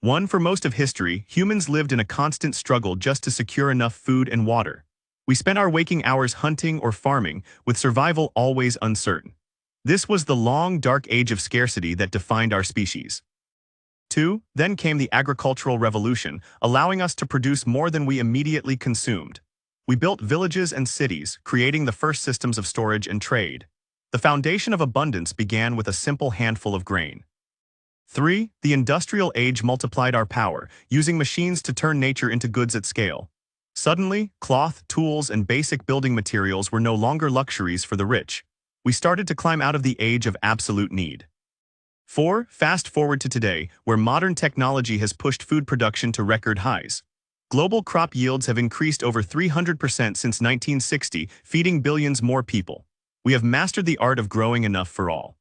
1. For most of history, humans lived in a constant struggle just to secure enough food and water. We spent our waking hours hunting or farming, with survival always uncertain. This was the long, dark age of scarcity that defined our species. 2. Then came the agricultural revolution, allowing us to produce more than we immediately consumed. We built villages and cities, creating the first systems of storage and trade. The foundation of abundance began with a simple handful of grain. 3. The industrial age multiplied our power, using machines to turn nature into goods at scale. Suddenly, cloth, tools, and basic building materials were no longer luxuries for the rich. We started to climb out of the age of absolute need. 4. Fast forward to today, where modern technology has pushed food production to record highs. Global crop yields have increased over 300% since 1960, feeding billions more people. We have mastered the art of growing enough for all.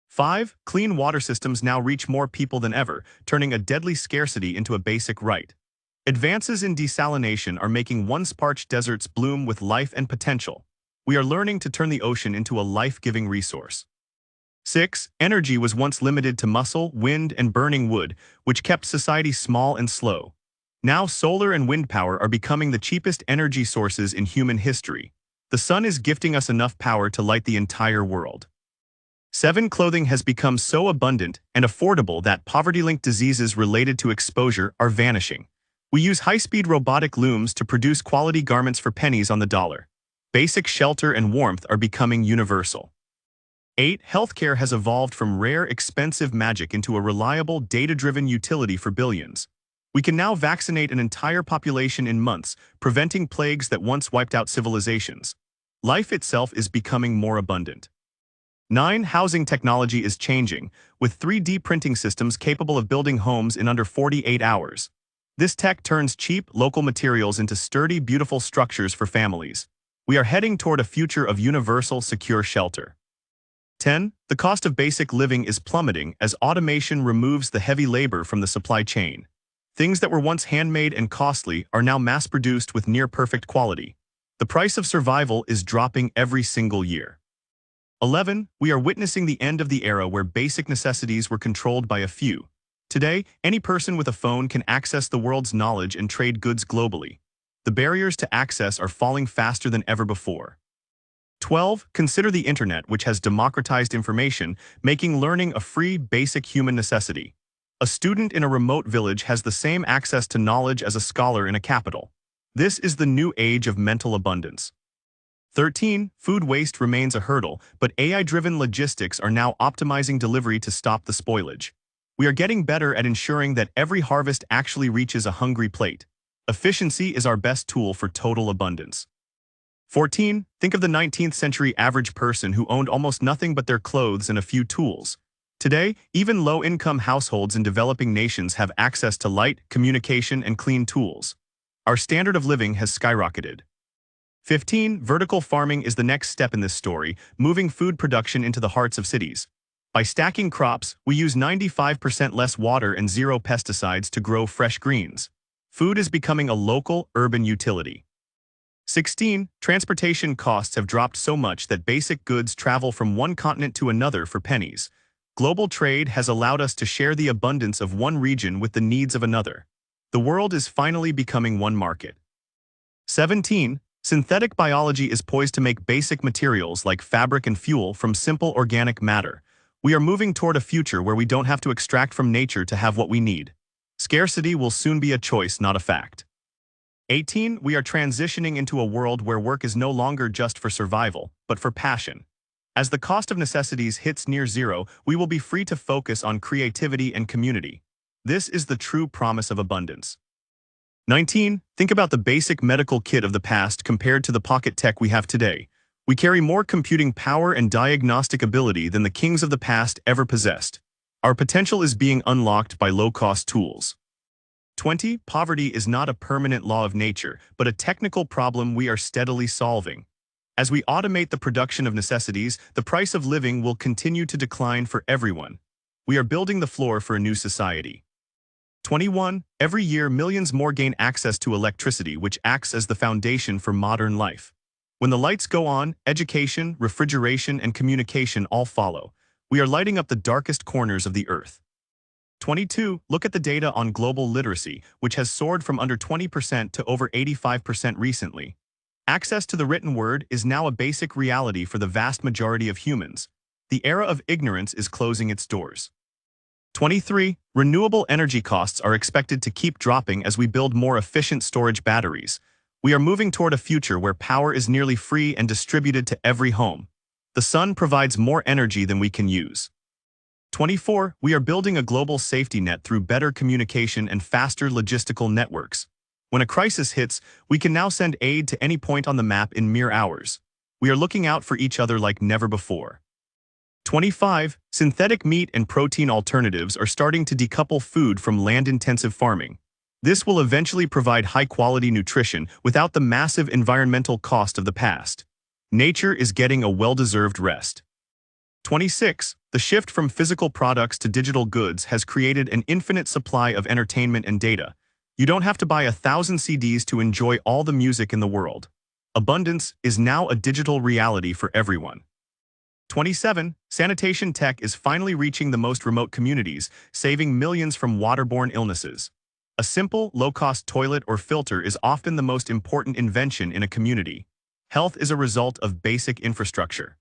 5. Clean water systems now reach more people than ever, turning a deadly scarcity into a basic right. Advances in desalination are making once-parched deserts bloom with life and potential. We are learning to turn the ocean into a life-giving resource. 6. Energy was once limited to muscle, wind, and burning wood, which kept society small and slow. Now solar and wind power are becoming the cheapest energy sources in human history. The sun is gifting us enough power to light the entire world. 7. Clothing has become so abundant and affordable that poverty-linked diseases related to exposure are vanishing. We use high-speed robotic looms to produce quality garments for pennies on the dollar. Basic shelter and warmth are becoming universal. 8. Healthcare has evolved from rare, expensive magic into a reliable, data-driven utility for billions. We can now vaccinate an entire population in months, preventing plagues that once wiped out civilizations. Life itself is becoming more abundant. 9. Housing technology is changing, with 3D printing systems capable of building homes in under 48 hours. This tech turns cheap, local materials into sturdy, beautiful structures for families. We are heading toward a future of universal, secure shelter. 10. The cost of basic living is plummeting as automation removes the heavy labor from the supply chain. Things that were once handmade and costly are now mass-produced with near-perfect quality. The price of survival is dropping every single year. 11. We are witnessing the end of the era where basic necessities were controlled by a few. Today, any person with a phone can access the world's knowledge and trade goods globally. The barriers to access are falling faster than ever before. 12. Consider the internet, which has democratized information, making learning a free, basic human necessity. A student in a remote village has the same access to knowledge as a scholar in a capital. This is the new age of mental abundance. 13. Food waste remains a hurdle, but AI-driven logistics are now optimizing delivery to stop the spoilage. We are getting better at ensuring that every harvest actually reaches a hungry plate. Efficiency is our best tool for total abundance. 14. Think of the 19th century average person who owned almost nothing but their clothes and a few tools. Today, even low-income households in developing nations have access to light, communication, and clean tools. Our standard of living has skyrocketed. 15. Vertical farming is the next step in this story, moving food production into the hearts of cities. By stacking crops, we use 95% less water and zero pesticides to grow fresh greens. Food is becoming a local, urban utility. 16. Transportation costs have dropped so much that basic goods travel from one continent to another for pennies. Global trade has allowed us to share the abundance of one region with the needs of another. The world is finally becoming one market. 17. Synthetic biology is poised to make basic materials like fabric and fuel from simple organic matter. We are moving toward a future where we don't have to extract from nature to have what we need. Scarcity will soon be a choice, not a fact. 18. We are transitioning into a world where work is no longer just for survival, but for passion. As the cost of necessities hits near zero, we will be free to focus on creativity and community. This is the true promise of abundance. 19. Think about the basic medical kit of the past compared to the pocket tech we have today. We carry more computing power and diagnostic ability than the kings of the past ever possessed. Our potential is being unlocked by low-cost tools. 20. Poverty is not a permanent law of nature, but a technical problem we are steadily solving. As we automate the production of necessities, the price of living will continue to decline for everyone. We are building the floor for a new society. 21. Every year, millions more gain access to electricity, which acts as the foundation for modern life. When the lights go on, education, refrigeration, and communication all follow. We are lighting up the darkest corners of the earth. 22. Look at the data on global literacy, which has soared from under 20% to over 85% recently. Access to the written word is now a basic reality for the vast majority of humans. The era of ignorance is closing its doors. 23. Renewable energy costs are expected to keep dropping as we build more efficient storage batteries. We are moving toward a future where power is nearly free and distributed to every home. The sun provides more energy than we can use. 24. We are building a global safety net through better communication and faster logistical networks. When a crisis hits, we can now send aid to any point on the map in mere hours. We are looking out for each other like never before. 25. Synthetic meat and protein alternatives are starting to decouple food from land-intensive farming. This will eventually provide high-quality nutrition without the massive environmental cost of the past. Nature is getting a well-deserved rest. 26. The shift from physical products to digital goods has created an infinite supply of entertainment and data. You don't have to buy 1,000 CDs to enjoy all the music in the world. Abundance is now a digital reality for everyone. 27. Sanitation tech is finally reaching the most remote communities, saving millions from waterborne illnesses. A simple, low-cost toilet or filter is often the most important invention in a community. Health is a result of basic infrastructure.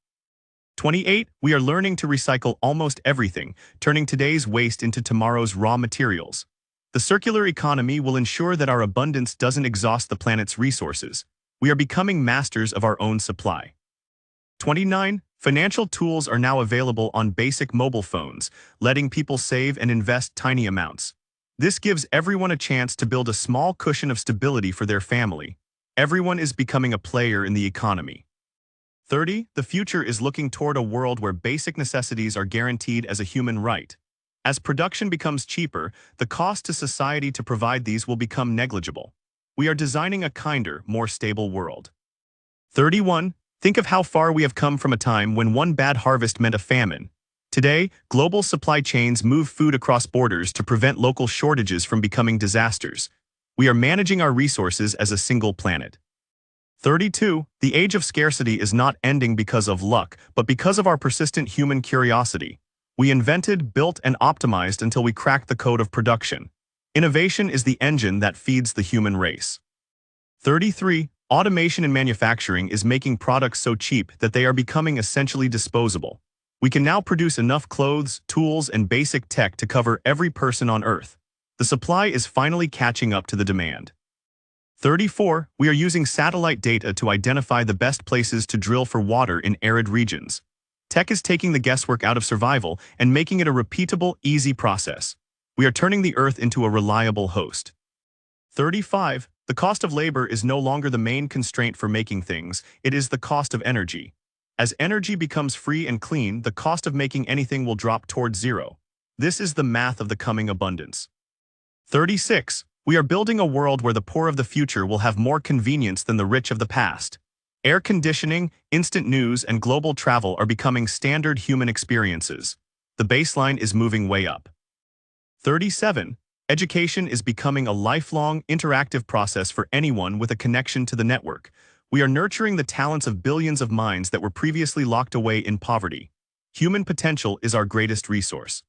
28. We are learning to recycle almost everything, turning today's waste into tomorrow's raw materials. The circular economy will ensure that our abundance doesn't exhaust the planet's resources. We are becoming masters of our own supply. 29. Financial tools are now available on basic mobile phones, letting people save and invest tiny amounts. This gives everyone a chance to build a small cushion of stability for their family. Everyone is becoming a player in the economy. 30. The future is looking toward a world where basic necessities are guaranteed as a human right. As production becomes cheaper, the cost to society to provide these will become negligible. We are designing a kinder, more stable world. 31. Think of how far we have come from a time when one bad harvest meant a famine. Today, global supply chains move food across borders to prevent local shortages from becoming disasters. We are managing our resources as a single planet. 32. The age of scarcity is not ending because of luck, but because of our persistent human curiosity. We invented, built, and optimized until we cracked the code of production. Innovation is the engine that feeds the human race. 33. Automation in manufacturing is making products so cheap that they are becoming essentially disposable. We can now produce enough clothes, tools, and basic tech to cover every person on Earth. The supply is finally catching up to the demand. 34. We are using satellite data to identify the best places to drill for water in arid regions. Tech is taking the guesswork out of survival and making it a repeatable, easy process. We are turning the Earth into a reliable host. 35. The cost of labor is no longer the main constraint for making things, it is the cost of energy. As energy becomes free and clean, the cost of making anything will drop towards zero. This is the math of the coming abundance. 36. We are building a world where the poor of the future will have more convenience than the rich of the past. Air conditioning, instant news, and global travel are becoming standard human experiences. The baseline is moving way up. 37. Education is becoming a lifelong, interactive process for anyone with a connection to the network. We are nurturing the talents of billions of minds that were previously locked away in poverty. Human potential is our greatest resource.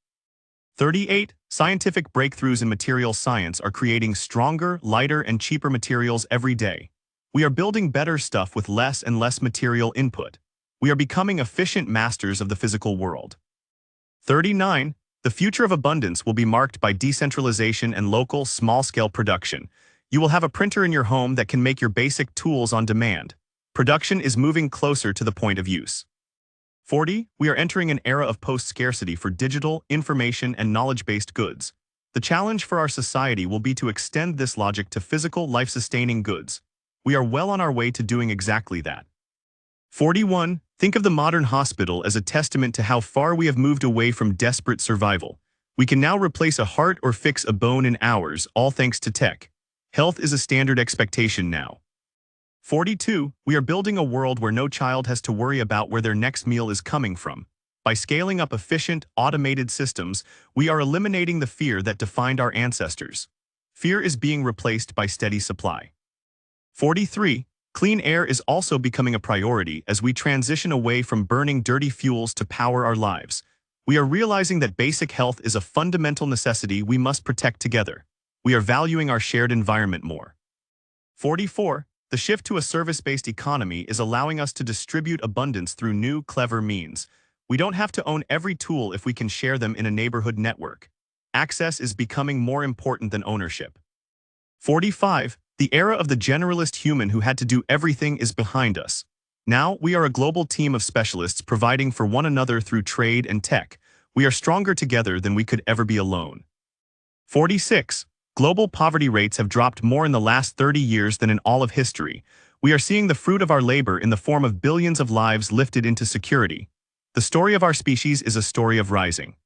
38. Scientific breakthroughs in material science are creating stronger, lighter, and cheaper materials every day. We are building better stuff with less and less material input. We are becoming efficient masters of the physical world. 39. The future of abundance will be marked by decentralization and local, small-scale production. You will have a printer in your home that can make your basic tools on demand. Production is moving closer to the point of use. 40. We are entering an era of post-scarcity for digital, information, and knowledge-based goods. The challenge for our society will be to extend this logic to physical, life-sustaining goods. We are well on our way to doing exactly that. 41. Think of the modern hospital as a testament to how far we have moved away from desperate survival. We can now replace a heart or fix a bone in hours, all thanks to tech. Health is a standard expectation now. 42. We are building a world where no child has to worry about where their next meal is coming from. By scaling up efficient, automated systems, we are eliminating the fear that defined our ancestors. Fear is being replaced by steady supply. 43. Clean air is also becoming a priority as we transition away from burning dirty fuels to power our lives. We are realizing that basic health is a fundamental necessity we must protect together. We are valuing our shared environment more. 44. The shift to a service-based economy is allowing us to distribute abundance through new, clever means. We don't have to own every tool if we can share them in a neighborhood network. Access is becoming more important than ownership. 45. The era of the generalist human who had to do everything is behind us. Now, we are a global team of specialists providing for one another through trade and tech. We are stronger together than we could ever be alone. 46. Global poverty rates have dropped more in the last 30 years than in all of history. We are seeing the fruit of our labor in the form of billions of lives lifted into security. The story of our species is a story of rising.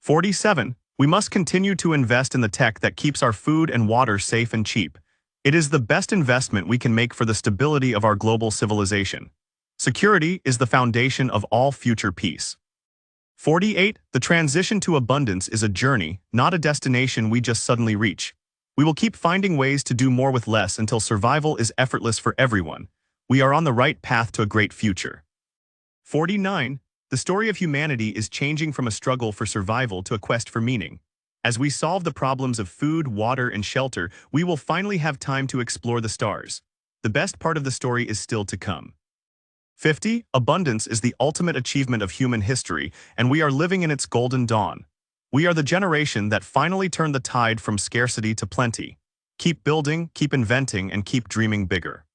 47. We must continue to invest in the tech that keeps our food and water safe and cheap. It is the best investment we can make for the stability of our global civilization. Security is the foundation of all future peace. 48. The transition to abundance is a journey, not a destination we just suddenly reach. We will keep finding ways to do more with less until survival is effortless for everyone. We are on the right path to a great future. 49. The story of humanity is changing from a struggle for survival to a quest for meaning. As we solve the problems of food, water, and shelter, we will finally have time to explore the stars. The best part of the story is still to come. 50. Abundance is the ultimate achievement of human history, and we are living in its golden dawn. We are the generation that finally turned the tide from scarcity to plenty. Keep building, keep inventing, and keep dreaming bigger.